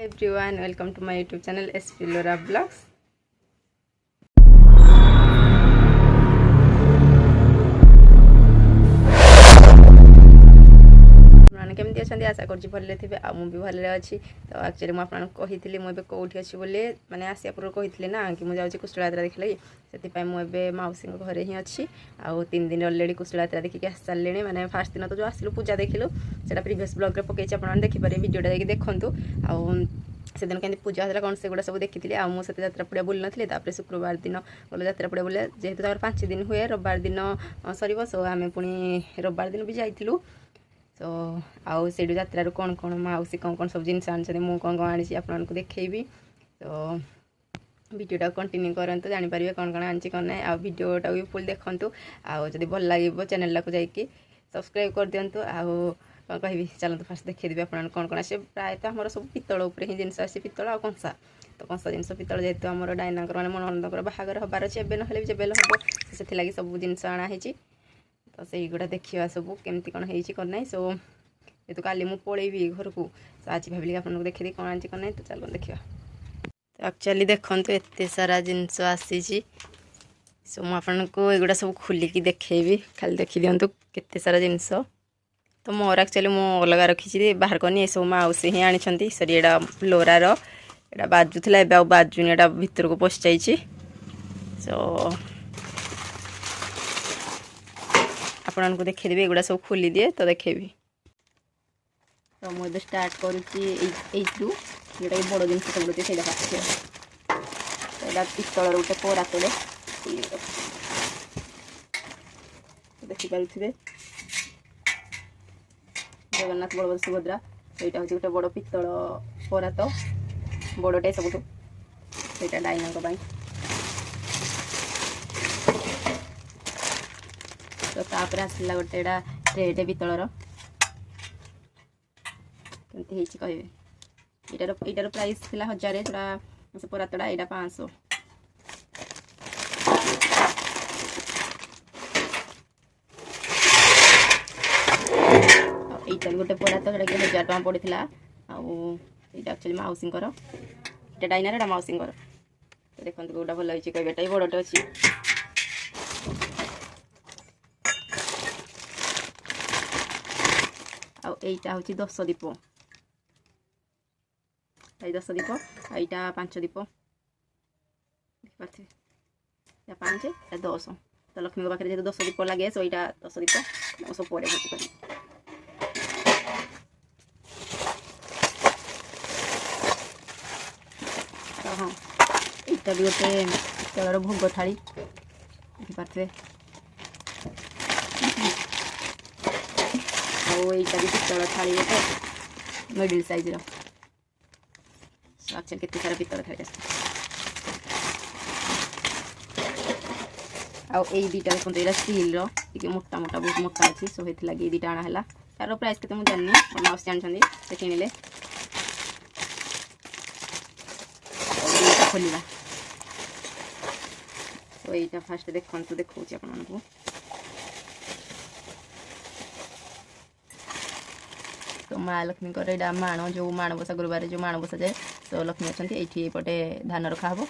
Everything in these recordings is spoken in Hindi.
everyone, welcome to my YouTube channel SP Lora Vlogs. केमती अच्छा आशा कर भले थे मुझे भले अच्छी तो एक्चुअली मुझे कही मुझे कौटी अच्छी बोली मैंने आसिया पूर्व कही ना कि मुझे कुशला यात्रा देख लगी से मुझे मौसी घरे ही अच्छी आउ 3 दिन अलरेडी कुशला यात्रा देखिए आस सारे मैंने फास्ट दिन तो जो आसलु पूजा देखिलु से प्रीवियस ब्लॉग रे पकई आप देखिपारे वीडियोटा जाकि देखूँ आउ से दिन केंती पूजा होता कौन से गुड़ा सब देखी आउ मुझे यात्रा पड़िया बुल नी शुक्रवार दिन गल यात्रा पड़िया बुले जेहेतु 5 दिन हुए रविवार दिन सर सो आम पुणी रविवार दिन भी जाइलु तो आउ से यात्रा कौन कौन मौसी कौन कौन सब जिनस आनी मुझे कौन कौन आनी आपको देखी तो वीडियोटा कंटिन्यू करंतु जानी पारे कौन कौन आनी कौन ना आ वीडियोटा भी फुल देखूँ आउ जब भल लगे चैनल को जाकि सब्सक्राइब कर दिंतु आउ कौन कहि चलते फास्ट देखीदेवी आप कौन कौन आसे प्रायतः आम सब पितल उपर ही जिनस आसे पितल आ कंसा तो कंसा जिनस पितल जेहेतु आम डायना मैंने मो नंदर बाहागर हबार अच्छे एवं ना जब हम से लगी सब जिनस आनाही तो से गुड़ा देखा सब केमती कौन हो ना सो ये तो काली मुझे पलैबी घर को तो आज भाविली आपको देखी कौन आनी कौन ना तो चलो देखा तो एक्चुअली देखूँ एत सारा जिनस आसी सो मुझको एगुड़ा सब खोलिकी देखी खाली देखी दिंतु केते सारा जिनस तो मोर एक्चुअली मो अलग रखी बाहर करनी ये सब मौसी ही आनी सरी एटा लोरार एटा बाजुला ए बाजुनी एटा भितर को पशि जाइए सो आपको देखीदेवी एगुड़ा सब खोली दिए तो देखेबी तो मुझे स्टार्ट करूँ जोटा कि बड़ जिन सब गुड़े से पितल गोटे पोरा तले देखिपे जगन्नाथ बलभद्र सुभद्रा तो यहाँ हूँ गोटे बड़ पितल पोरा तो बड़टे सब से डाइना तो तापर आसला गोटे एटा ट्रेटे पितलर कहे इटार प्राइस थी 1000 जोड़ा से परातटा यहाँ 500 यहाँ गोटे परात जोटा कि 1000 टଙ୍କା पड़ता आईटा एक्चुअली मौसी ये डाइनार एटा मौसी तो देखो कौटा भल होता है कहटा बड़टे अच्छी आईटा हूँ 10 दीप 10 दीप आईटा 5 दीप देखिपारे 5 10 तो लक्ष्मी पाखे जेहतु 10 दीप लगे सो यहाँ 10 दीप सब पड़े भर्ती कर हाँ यहाँ भी गोटे पितलर भोग थाली देखिपारे यहाँ भी पितल थाली गोटे मिडिल साइज एक्चुअली केते सारा पितल थाली आई दुटा देखते यहाँ स्टील रे मोटा मोटा बहुत मोटा अच्छी सो ये लगे दुटा आना है तार प्राइस के मुझे जानी मौसी जानते से किणिले खोलिया तो यहाँ फास्ट देखो देखा आपको तो माँ लक्ष्मी को माण जो माणबसा गुरुवार जो माणबसा जाए तो लक्ष्मी अच्छा ये पटे धान रखा हम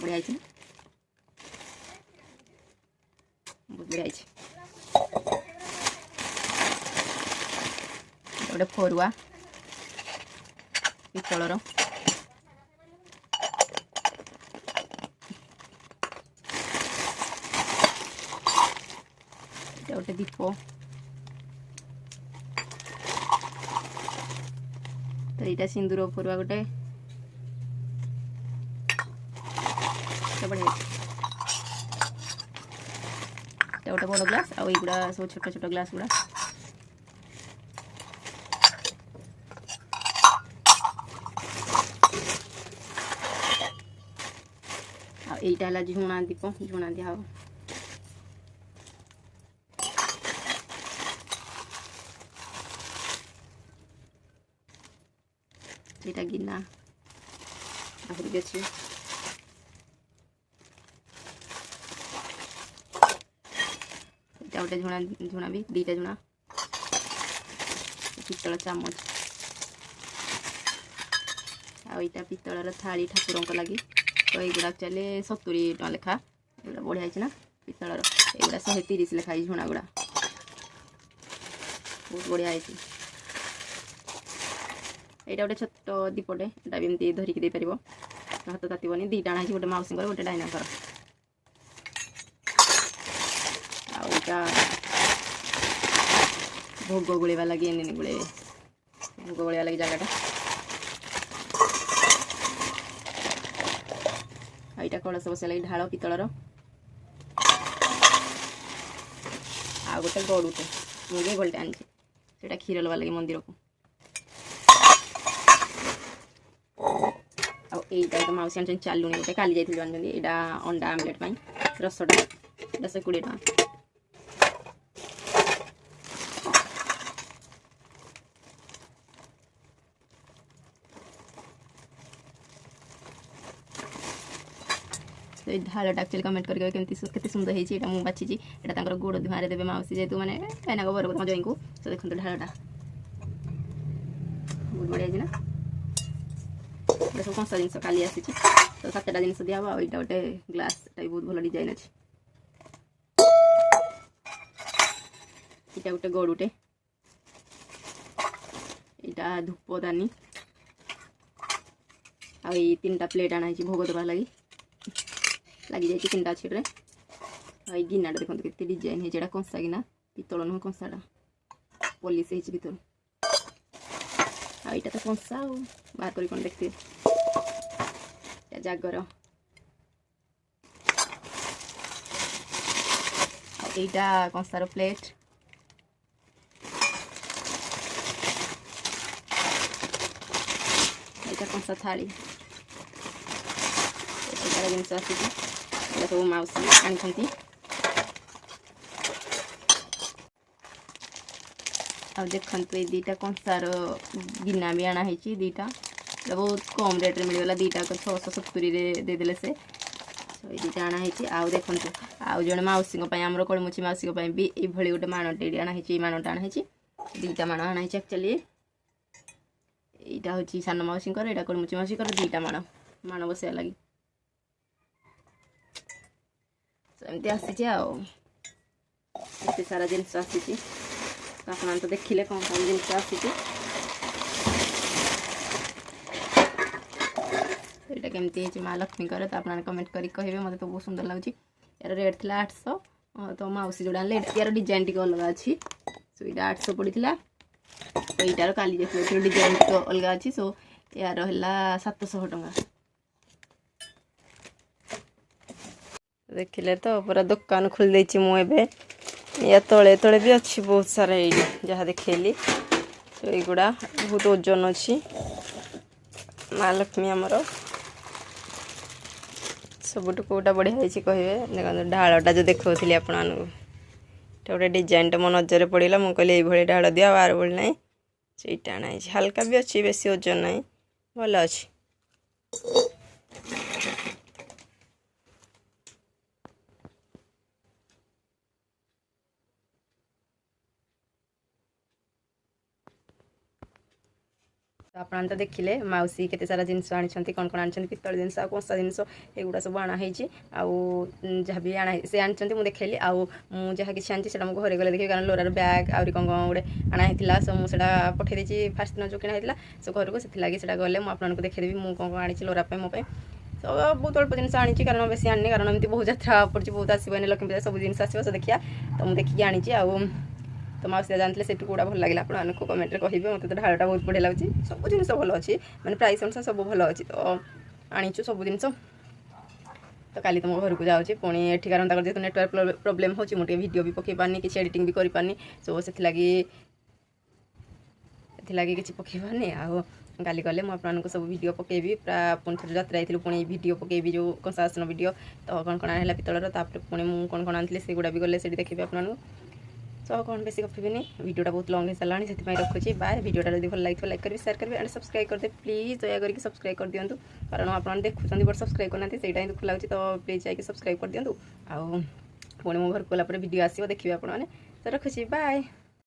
बढ़िया बहुत बढ़िया गोटे फरुआ पितलर गोटे दीप तो यहाँ सिंदूर फरुआ गोटे बढ़िया गोटे बड़ ग्लास आईगुड़ा सब छोट छोट ग्लास गुड़ा यहाँ झुणा दीप झुणा दिया हम यहाँ गिना आहरी भी अच्छी गोटे झुणा झुणा भी 2टा झुणा पितल चामच आईटा पितलर थाली ठाकुर लगी तो युवा एक्चुअली 70 टଙ୍କା लेखा एगुड़ा बढ़िया है ना पितलर एगुड़ा 130 लेखा झुणा गुड़ा बहुत बढ़िया है यहाँ गोटे छोट दीपटे यहाँ भी एमती धरिकी दे पार हाथ तातबनी 2टा आना गोटे मौसी गोटे डाइनाकर आईटा भोग गुड़ा लगे गुड़े भोग गुड़ा लगे जगटा यहाँ कलश बसा लगे ढाल पितलर आ गोटे गड़ुटे मुझे गोटे आनी से क्षीर लगा लगे मंदिर को आईटा तो मौसी आनी चालुनी गोटे काली जाइए जानते यहाँ अंडा आमलेट रसटा 120 टଙ୍କା ढालटा एक्चुअली कमेंट करके केते सुंदर है मुझे बाची यहाँ गोड़ धुआं देवे मौसी जेहतु मैंने पैना बर मो जई को तो देखो ढालटा बहुत बढ़िया है ना सब कंसा जिन काली आसी तो 7टा जिन दिया यहाँ गोटे ग्लास बहुत भल डिजाइन अच्छे यहाँ गोटे गड़ुटे यहाँ धूपदानी आ 3टा प्लेट आना भोग देवा लगी लगी जाए 3टा छिट्रे गिनाटा देखो के डिजाइन है जेटा कंसा गिना पितल नुह कंसाटा पॉलिश है भर यहाँ तो कंसा बाहर कर देखते जागर यहाँ कंसार प्लेट यहाँ कंसा थाली जिनस आस सब मौसी आनी आ देखु ये 2टा कंसार गिना भी आना है 2टा बहुत कम रेट में मिलगला 2टा 670 देदेले से तो ये 2टा आना है आउ देखु आउ जड़े मौसी आमर कलमुची मौसी भी ये गोटे माणटे आना है माणटा आना है 2टा माण आना है एक्चुअली यहाँ हूँ सान मौसी यहाँ कलमुची मौसी 2टा माण बसया लगी एमती आसी आते सारा जिनस आसी तो आप तो देखिले कौन कौन जिनस आसी यहाँ केमती माँ लक्ष्मी तो आप कमेंट करें कहे मत तो बहुत सुंदर लगुच यार रेट थी 800 तो मौसी जोड़ा यार डिजाइन टी अलग अच्छी सो यहाँ 800 पड़ता तो यार काली जाइए डिजाइन तो अलग अच्छी सो यार है 700 टଙ୍କା देखिले तो पूरा दुकान खोल देछि मु एबे या तले तले भी अच्छी बहुत सारा जहाँ देखेली तो युड़ा बहुत ओजन अच्छी माँ लक्ष्मी आमर सबुठ कौटा बढ़िया है कहे देखो ढालटा जो देखी आप गोटे डिजाइन मो नजर पड़ा मुझे कहली ये ढाल दिया आर भाई ना ସେଇଟା ଆଣା ହେଇଛି ହାଲକା ବି ଅଛି ବେଶୀ ଓଜନ ନାହିଁ ଭଲ ଅଛି। ଆପଣ ତ ଦେଖିଲେ ମାଉସୀ କେତେ ସାରା ଜିନିଷ ଆଣିଛନ୍ତି କ'ଣ କ'ଣ ଆଣିଛନ୍ତି ପିତ୍ତଳ ଜିନିଷ ଆଉ କଂସା ଜିନିଷ ଏଗୁଡ଼ା ସବୁ ଆଣା ହେଇଛି ଆଉ ଯାହା ବି ସେ ଆଣିଛନ୍ତି ମୁଁ ଦେଖେଇଲି ଆଉ ମୁଁ ଯାହା କିଛି ଆଣିଛି ସେଇଟା ମୁଁ ଘରେ ଗଲେ ଦେଖିବି କାରଣ ଲୋରାର ବ୍ୟାଗ୍ ଆହୁରି କ'ଣ କ'ଣ ଗୋଟେ ଆଣା ହେଇଥିଲା ସୋ ମୁଁ ସେଇଟା ପଠେଇ ଦେଇଛି ଫାର୍ଷ୍ଟ ଦିନ ଯେଉଁ କିଣା ହେଇଥିଲା ସୋ ଘରକୁ ସେଥିଲାଗି ସେଇଟା ଗଲେ ମୁଁ ଆପଣଙ୍କୁ ଦେଖେଇଦେବି ମୁଁ କ'ଣ କ'ଣ ଆଣିଛି ଲୋରା ପାଇଁ ମୋ ପାଇଁ ତ ବହୁତ ଅଳ୍ପ ଜିନିଷ ଆଣିଛି କାରଣ ବେଶୀ ଆଣିନି କାରଣ ଏମିତି ବହୁତ ଯାତ୍ରା ପଡ଼ିଛି ବହୁତ ଆସିବନି ଲକ୍ଷ୍ମୀ ପୂଜା ସବୁ ଜିନିଷ ଆସିବ ସୋ ଦେଖିବା ତ ମୁଁ ଦେଖିକି ଆଣିଛି ଆଉ तो मौसी जानते से कौड़ा भल लगे आपको कमेंट कहे मतलब तो ढालटा बहुत बढ़िया लगे सब जिन भल अच्छी मैंने प्राइस अनुसार सब भल अच्छी तो आनीचु सब जिन तो काली तुम घर को जाऊँगी पुणी एठिकार जेहतु नेटवर्क प्रोब्लेम हो मुझे वीडियो भी पकई पारनी किसी एडिटिंग भी कर पारनी सो से किसी पकई पारनी आउ काली गले मुझे सब वीडियो पकेबी पूरा पुणी थोड़ी यात्रा थी पुणी वीडियो पकेबी जो कंसासन वीडियो तो कौन कौन है पितलर तापर पुणी मुझे कौन कौन आनी से गुड़ा भी गले से देखी आपको तो कौन बेसी गपिनी वीडियोटा बहुत लंग हो सारा से रखुच्छी बाय वीडियोटा जब भल लगे लाइक करेंगे शेयर करेंगे एंड सब्सक्राइब करदे प्लीज दया करके सब्सक्राइब कर दिंतु कारण आप देखुं बट सब्सक्राइब करना से दुख लगे तो प्लीज जाकि सब्सक्राइब कर दिंतु आउ पुणी मो घर को गलापर वीडियो आसो देखिए आपने तो रखुच्छी बाय।